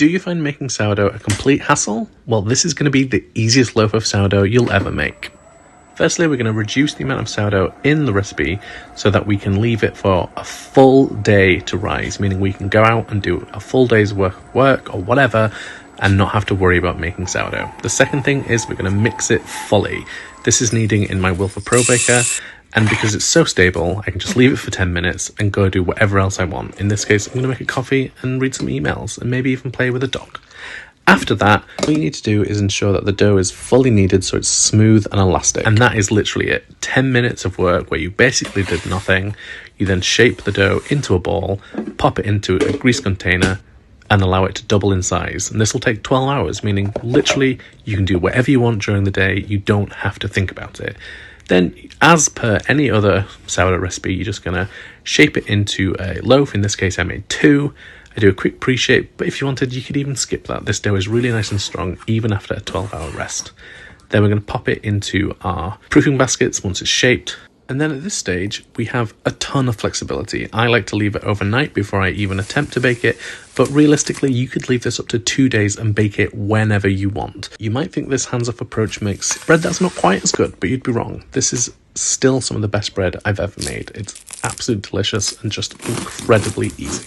Do you find making sourdough a complete hassle? Well, this is going to be the easiest loaf of sourdough you'll ever make. Firstly, we're going to reduce the amount of sourdough in the recipe so that we can leave it for a full day to rise, meaning we can go out and do a full day's work or whatever and not have to worry about making sourdough. The second thing is we're going to mix it fully. This is kneading in my Wilfer Probaker, and because it's so stable, I can just leave it for 10 minutes and go do whatever else I want. In this case, I'm going to make a coffee and read some emails and maybe even play with a dog. After that, what you need to do is ensure that the dough is fully kneaded so it's smooth and elastic. And that is literally it. 10 minutes of work where you basically did nothing. You then shape the dough into a ball, pop it into a grease container, and allow it to double in size. And this will take 12 hours, meaning literally you can do whatever you want during the day. You don't have to think about it. Then, as per any other sourdough recipe, you're just going to shape it into a loaf. In this case, I made 2. I do a quick pre-shape, but if you wanted, you could even skip that. This dough is really nice and strong, even after a 12-hour rest. Then we're going to pop it into our proofing baskets once it's shaped. And then at this stage, we have a ton of flexibility. I like to leave it overnight before I even attempt to bake it, but realistically, you could leave this up to 2 days and bake it whenever you want. You might think this hands-off approach makes bread that's not quite as good, but you'd be wrong. This is still some of the best bread I've ever made. It's absolutely delicious and just incredibly easy.